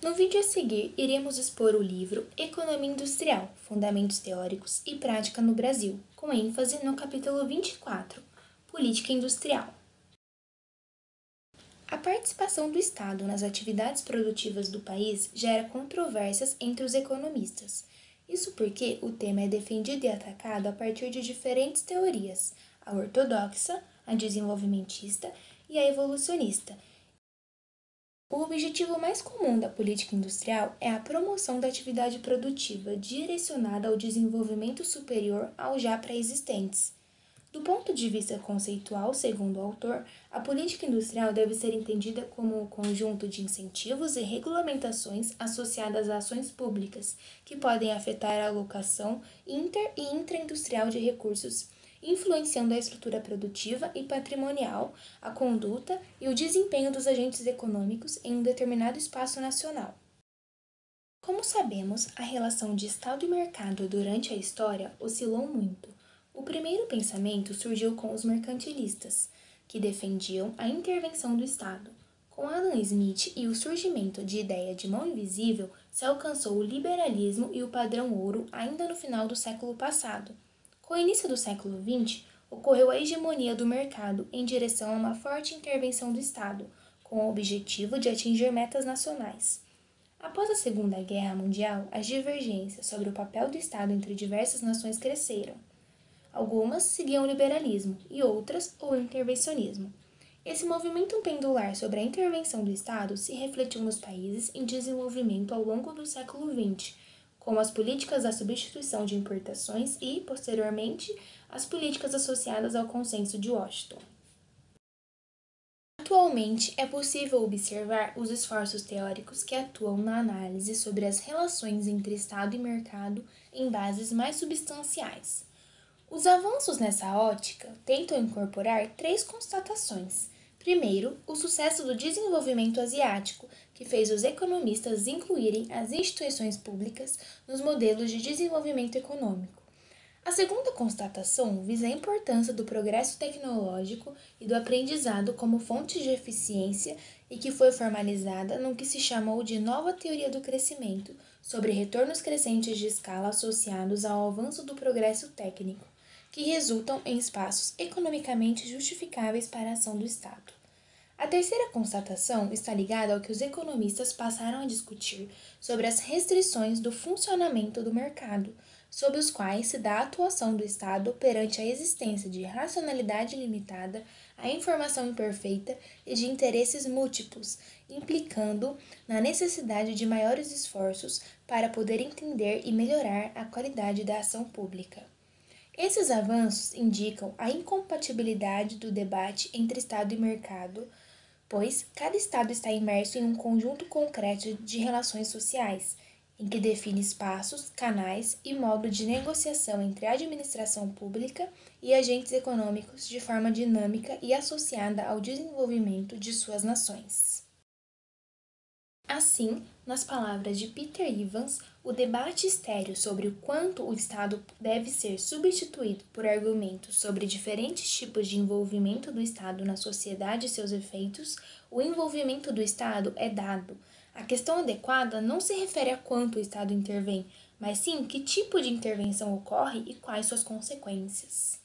No vídeo a seguir, iremos expor o livro Economia Industrial, Fundamentos Teóricos e Prática no Brasil, com ênfase no capítulo 24, Política Industrial. A participação do Estado nas atividades produtivas do país gera controvérsias entre os economistas. Isso porque o tema é defendido e atacado a partir de diferentes teorias, a ortodoxa, a desenvolvimentista e a evolucionista. O objetivo mais comum da política industrial é a promoção da atividade produtiva direcionada ao desenvolvimento superior aos já pré-existentes. Do ponto de vista conceitual, segundo o autor, a política industrial deve ser entendida como um conjunto de incentivos e regulamentações associadas a ações públicas, que podem afetar a alocação inter- e intraindustrial de recursos, influenciando a estrutura produtiva e patrimonial, a conduta e o desempenho dos agentes econômicos em um determinado espaço nacional. Como sabemos, a relação de Estado e mercado durante a história oscilou muito. O primeiro pensamento surgiu com os mercantilistas, que defendiam a intervenção do Estado. Com Adam Smith e o surgimento de ideia de mão invisível, se alcançou o liberalismo e o padrão ouro ainda no final do século passado. Com o início do século XX, ocorreu a hegemonia do mercado em direção a uma forte intervenção do Estado, com o objetivo de atingir metas nacionais. Após a Segunda Guerra Mundial, as divergências sobre o papel do Estado entre diversas nações cresceram. Algumas seguiam o liberalismo e outras o intervencionismo. Esse movimento pendular sobre a intervenção do Estado se refletiu nos países em desenvolvimento ao longo do século XX, como as políticas da substituição de importações e, posteriormente, as políticas associadas ao Consenso de Washington. Atualmente, é possível observar os esforços teóricos que atuam na análise sobre as relações entre Estado e mercado em bases mais substanciais. Os avanços nessa ótica tentam incorporar três constatações. Primeiro, o sucesso do desenvolvimento asiático, que fez os economistas incluírem as instituições públicas nos modelos de desenvolvimento econômico. A segunda constatação visa a importância do progresso tecnológico e do aprendizado como fontes de eficiência e que foi formalizada no que se chamou de nova teoria do crescimento, sobre retornos crescentes de escala associados ao avanço do progresso técnico, que resultam em espaços economicamente justificáveis para a ação do Estado. A terceira constatação está ligada ao que os economistas passaram a discutir sobre as restrições do funcionamento do mercado, sob os quais se dá a atuação do Estado perante a existência de racionalidade limitada, a informação imperfeita e de interesses múltiplos, implicando na necessidade de maiores esforços para poder entender e melhorar a qualidade da ação pública. Esses avanços indicam a incompatibilidade do debate entre Estado e mercado, pois cada Estado está imerso em um conjunto concreto de relações sociais, em que define espaços, canais e modo de negociação entre a administração pública e agentes econômicos de forma dinâmica e associada ao desenvolvimento de suas nações. Assim, nas palavras de Peter Evans, o debate estéril sobre o quanto o Estado deve ser substituído por argumentos sobre diferentes tipos de envolvimento do Estado na sociedade e seus efeitos, o envolvimento do Estado é dado. A questão adequada não se refere a quanto o Estado intervém, mas sim que tipo de intervenção ocorre e quais suas consequências.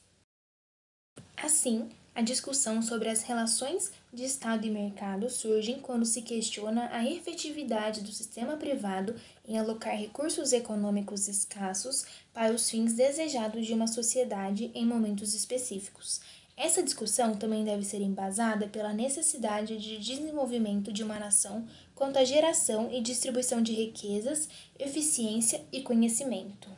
Assim, a discussão sobre as relações de Estado e mercado surge quando se questiona a efetividade do sistema privado em alocar recursos econômicos escassos para os fins desejados de uma sociedade em momentos específicos. Essa discussão também deve ser embasada pela necessidade de desenvolvimento de uma nação quanto à geração e distribuição de riquezas, eficiência e conhecimento.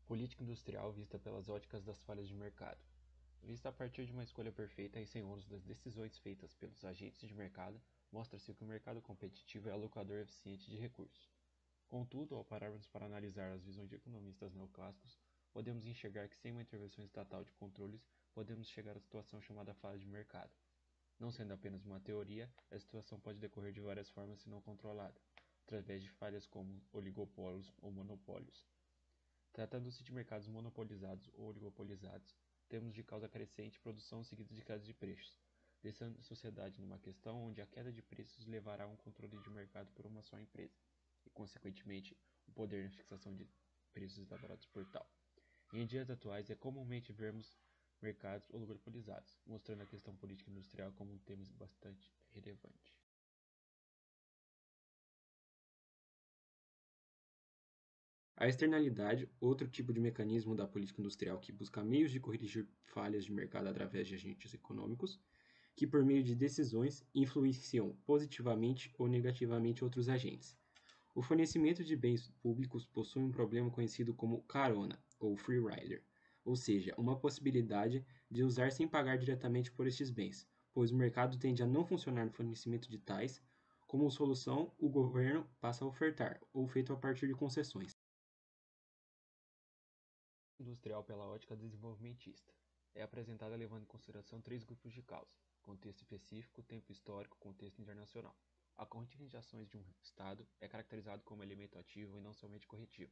Política industrial vista pelas óticas das falhas de mercado. Vista a partir de uma escolha perfeita e sem ônus das decisões feitas pelos agentes de mercado, mostra-se que o mercado competitivo é alocador eficiente de recursos. Contudo, ao pararmos para analisar as visões de economistas neoclássicos, podemos enxergar que sem uma intervenção estatal de controles, podemos chegar à situação chamada falha de mercado. Não sendo apenas uma teoria, a situação pode decorrer de várias formas se não controlada, através de falhas como oligopólios ou monopólios. Tratando-se de mercados monopolizados ou oligopolizados, temos de causa crescente produção seguida de queda de preços. deixando a sociedade numa questão onde a queda de preços levará a um controle de mercado por uma só empresa, e, consequentemente, o poder na fixação de preços elaborados por tal. Em dias atuais, é comumente vermos mercados oligopolizados, mostrando a questão política industrial como um tema bastante relevante. A externalidade, outro tipo de mecanismo da política industrial que busca meios de corrigir falhas de mercado através de agentes econômicos, que por meio de decisões influenciam positivamente ou negativamente outros agentes. O fornecimento de bens públicos possui um problema conhecido como carona, ou free rider, ou seja, uma possibilidade de usar sem pagar diretamente por estes bens, pois o mercado tende a não funcionar no fornecimento de tais. Como solução, o governo passa a ofertar, ou feito a partir de concessões. Industrial pela ótica desenvolvimentista. É apresentada levando em consideração três grupos de causa: contexto específico, tempo histórico, contexto internacional. A corrente de ações de um Estado é caracterizado como elemento ativo e não somente corretivo.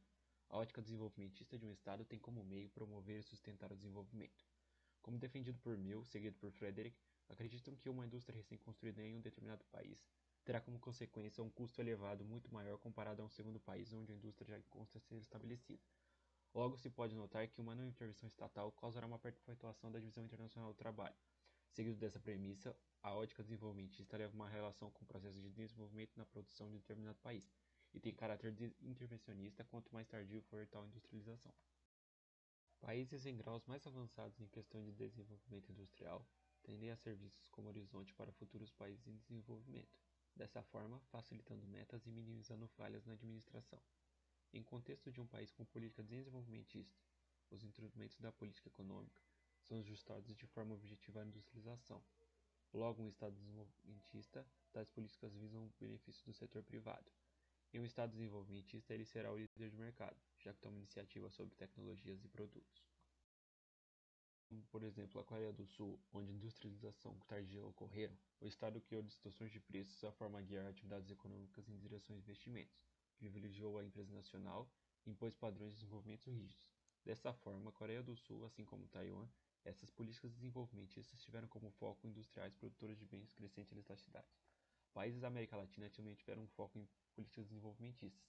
A ótica desenvolvimentista de um Estado tem como meio promover e sustentar o desenvolvimento. Como defendido por Mill, seguido por Frederick, acreditam que uma indústria recém-construída em um determinado país terá como consequência um custo elevado muito maior comparado a um segundo país onde a indústria já consta ser estabelecida. Logo, se pode notar que uma não intervenção estatal causará uma perpetuação da divisão internacional do trabalho. Seguido dessa premissa, a ótica desenvolvimentista leva uma relação com o processo de desenvolvimento na produção de um determinado país, e tem caráter intervencionista quanto mais tardio for tal industrialização. Países em graus mais avançados em questão de desenvolvimento industrial tendem a ser vistos como horizonte para futuros países em desenvolvimento, dessa forma facilitando metas e minimizando falhas na administração. Em contexto de um país com política desenvolvimentista, os instrumentos da política econômica são ajustados de forma objetiva à industrialização. Logo, um Estado desenvolvimentista, tais políticas visam o benefício do setor privado. Em um Estado desenvolvimentista, ele será o líder de mercado, já que toma iniciativa sobre tecnologias e produtos. Como, por exemplo, a Coreia do Sul, onde a industrialização tardia ocorreram, o Estado criou distorções de preços a forma de guiar atividades econômicas em direção a investimentos, privilegiou a empresa nacional e impôs padrões de desenvolvimento rígidos. Dessa forma, a Coreia do Sul, assim como Taiwan, essas políticas desenvolvimentistas tiveram como foco industriais produtores de bens crescente elasticidade. Países da América Latina também tiveram um foco em políticas desenvolvimentistas,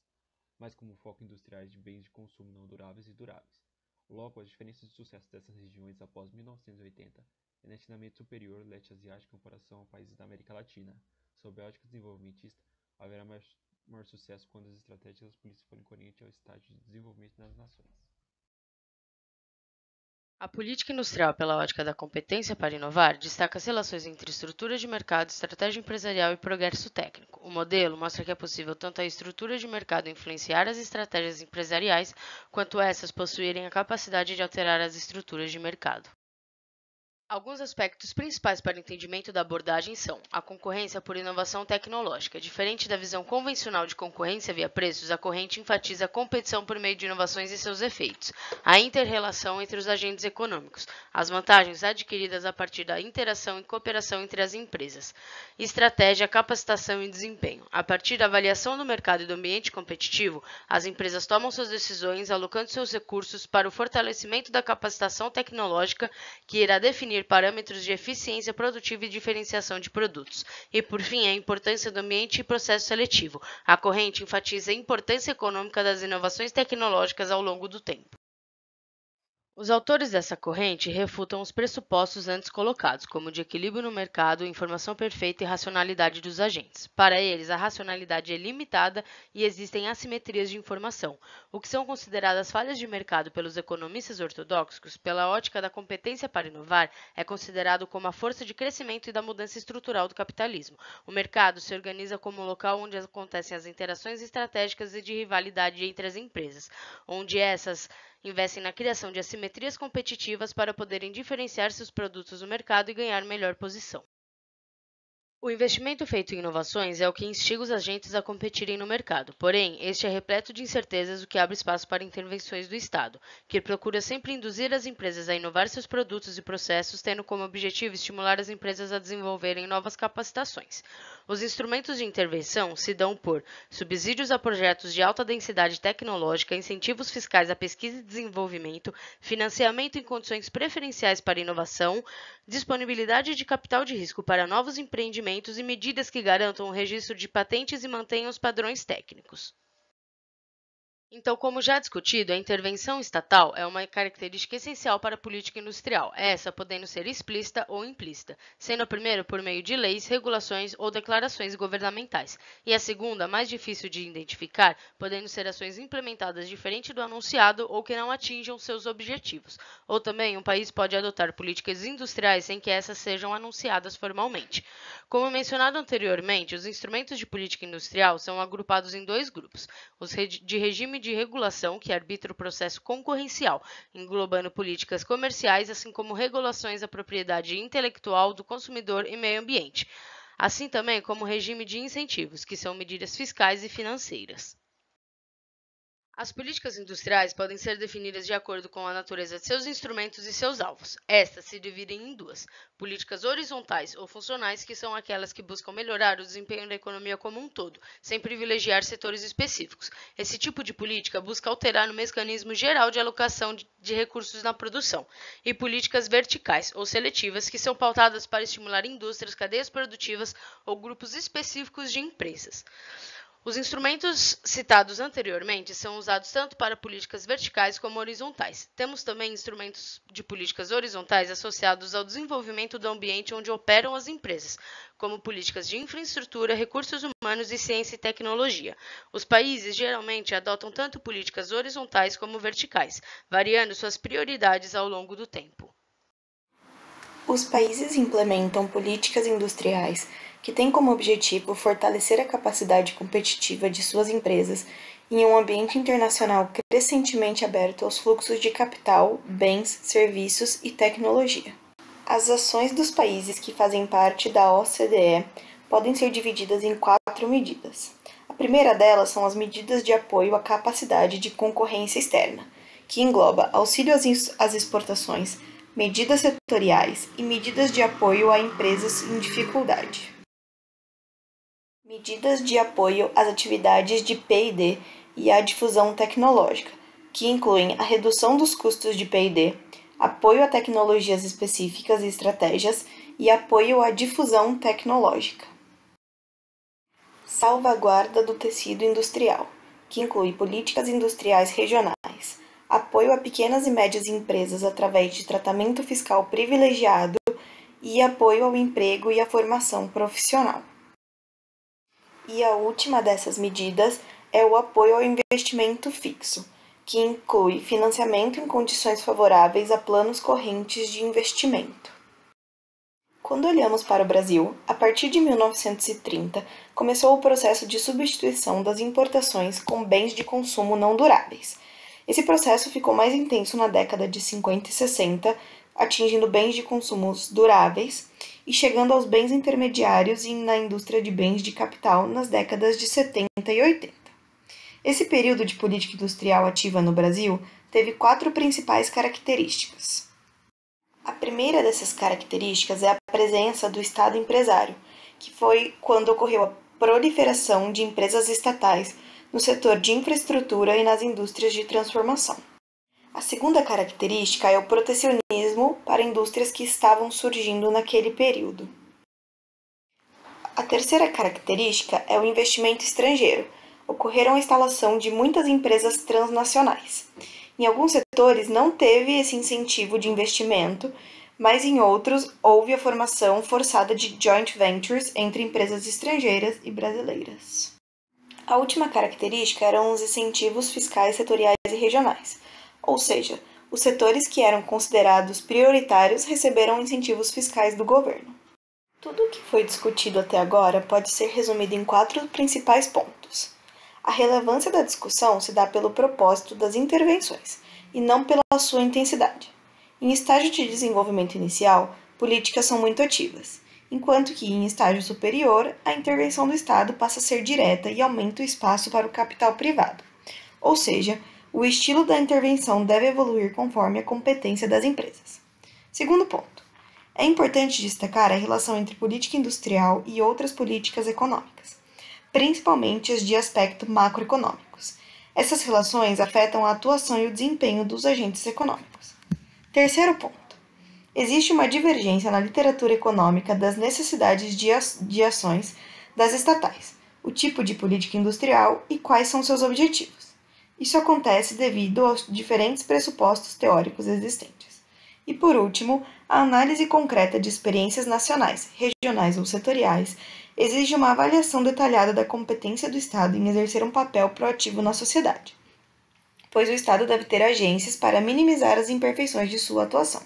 mas como foco industriais de bens de consumo não duráveis e duráveis. Logo, as diferenças de sucesso dessas regiões após 1980 é nitidamente superior ao leste asiático em comparação a países da América Latina. Sob a ótica desenvolvimentista, haverá maior sucesso quando as estratégias das políticas forem coerentes ao estágio de desenvolvimento das nações. A política industrial pela ótica da competência para inovar destaca as relações entre estrutura de mercado, estratégia empresarial e progresso técnico. O modelo mostra que é possível tanto a estrutura de mercado influenciar as estratégias empresariais, quanto essas possuírem a capacidade de alterar as estruturas de mercado. Alguns aspectos principais para o entendimento da abordagem são a concorrência por inovação tecnológica. Diferente da visão convencional de concorrência via preços, a corrente enfatiza a competição por meio de inovações e seus efeitos, a inter-relação entre os agentes econômicos, as vantagens adquiridas a partir da interação e cooperação entre as empresas, estratégia, capacitação e desempenho. A partir da avaliação do mercado e do ambiente competitivo, as empresas tomam suas decisões alocando seus recursos para o fortalecimento da capacitação tecnológica, que irá definir parâmetros de eficiência produtiva e diferenciação de produtos. E, por fim, a importância do ambiente e processo seletivo. A corrente enfatiza a importância econômica das inovações tecnológicas ao longo do tempo. Os autores dessa corrente refutam os pressupostos antes colocados, como de equilíbrio no mercado, informação perfeita e racionalidade dos agentes. Para eles, a racionalidade é limitada e existem assimetrias de informação, o que são consideradas falhas de mercado pelos economistas ortodoxos. Pela ótica da competência para inovar, é considerado como a força de crescimento e da mudança estrutural do capitalismo. O mercado se organiza como um local onde acontecem as interações estratégicas e de rivalidade entre as empresas, onde essas investem na criação de assimetrias competitivas para poderem diferenciar seus produtos no mercado e ganhar melhor posição. O investimento feito em inovações é o que instiga os agentes a competirem no mercado. Porém, este é repleto de incertezas, o que abre espaço para intervenções do Estado, que procura sempre induzir as empresas a inovar seus produtos e processos, tendo como objetivo estimular as empresas a desenvolverem novas capacitações. Os instrumentos de intervenção se dão por subsídios a projetos de alta densidade tecnológica, incentivos fiscais à pesquisa e desenvolvimento, financiamento em condições preferenciais para inovação, disponibilidade de capital de risco para novos empreendimentos e medidas que garantam o registro de patentes e mantenham os padrões técnicos. Então, como já discutido, a intervenção estatal é uma característica essencial para a política industrial, essa podendo ser explícita ou implícita, sendo a primeira por meio de leis, regulações ou declarações governamentais, e a segunda, mais difícil de identificar, podendo ser ações implementadas diferente do anunciado ou que não atinjam seus objetivos. Ou também, um país pode adotar políticas industriais sem que essas sejam anunciadas formalmente. Como mencionado anteriormente, os instrumentos de política industrial são agrupados em dois grupos: os de regime de regulação, que arbitra o processo concorrencial, englobando políticas comerciais, assim como regulações à propriedade intelectual do consumidor e meio ambiente, assim também como regime de incentivos, que são medidas fiscais e financeiras. As políticas industriais podem ser definidas de acordo com a natureza de seus instrumentos e seus alvos. Estas se dividem em duas: políticas horizontais ou funcionais, que são aquelas que buscam melhorar o desempenho da economia como um todo, sem privilegiar setores específicos. Esse tipo de política busca alterar o mecanismo geral de alocação de recursos na produção. E políticas verticais ou seletivas, que são pautadas para estimular indústrias, cadeias produtivas ou grupos específicos de empresas. Os instrumentos citados anteriormente são usados tanto para políticas verticais como horizontais. Temos também instrumentos de políticas horizontais associados ao desenvolvimento do ambiente onde operam as empresas, como políticas de infraestrutura, recursos humanos e ciência e tecnologia. Os países geralmente adotam tanto políticas horizontais como verticais, variando suas prioridades ao longo do tempo. Os países implementam políticas industriais que têm como objetivo fortalecer a capacidade competitiva de suas empresas em um ambiente internacional crescentemente aberto aos fluxos de capital, bens, serviços e tecnologia. As ações dos países que fazem parte da OCDE podem ser divididas em 4 medidas. A primeira delas são as medidas de apoio à capacidade de concorrência externa, que engloba auxílio às exportações, medidas setoriais e medidas de apoio a empresas em dificuldade. Medidas de apoio às atividades de P&D e à difusão tecnológica, que incluem a redução dos custos de P&D, apoio a tecnologias específicas e estratégias e apoio à difusão tecnológica. Salvaguarda do tecido industrial, que inclui políticas industriais regionais, apoio a pequenas e médias empresas através de tratamento fiscal privilegiado e apoio ao emprego e à formação profissional. E a última dessas medidas é o apoio ao investimento fixo, que inclui financiamento em condições favoráveis a planos correntes de investimento. Quando olhamos para o Brasil, a partir de 1930, começou o processo de substituição das importações com bens de consumo não duráveis. Esse processo ficou mais intenso na década de 50 e 60, atingindo bens de consumos duráveis e chegando aos bens intermediários e na indústria de bens de capital nas décadas de 70 e 80. Esse período de política industrial ativa no Brasil teve 4 principais características. A primeira dessas características é a presença do Estado empresário, que foi quando ocorreu a proliferação de empresas estatais no setor de infraestrutura e nas indústrias de transformação. A segunda característica é o protecionismo para indústrias que estavam surgindo naquele período. A terceira característica é o investimento estrangeiro. Ocorreram a instalação de muitas empresas transnacionais. Em alguns setores não teve esse incentivo de investimento, mas em outros houve a formação forçada de joint ventures entre empresas estrangeiras e brasileiras. A última característica eram os incentivos fiscais setoriais e regionais. Ou seja, os setores que eram considerados prioritários receberam incentivos fiscais do governo. Tudo o que foi discutido até agora pode ser resumido em 4 principais pontos. A relevância da discussão se dá pelo propósito das intervenções, e não pela sua intensidade. Em estágio de desenvolvimento inicial, políticas são muito ativas. enquanto que, em estágio superior, a intervenção do Estado passa a ser direta e aumenta o espaço para o capital privado. Ou seja, o estilo da intervenção deve evoluir conforme a competência das empresas. Segundo ponto. É importante destacar a relação entre política industrial e outras políticas econômicas, principalmente as de aspecto macroeconômicos. Essas relações afetam a atuação e o desempenho dos agentes econômicos. Terceiro ponto. Existe uma divergência na literatura econômica das necessidades de ações das estatais, o tipo de política industrial e quais são seus objetivos. Isso acontece devido aos diferentes pressupostos teóricos existentes. E, por último, a análise concreta de experiências nacionais, regionais ou setoriais exige uma avaliação detalhada da competência do Estado em exercer um papel proativo na sociedade, pois o Estado deve ter agências para minimizar as imperfeições de sua atuação.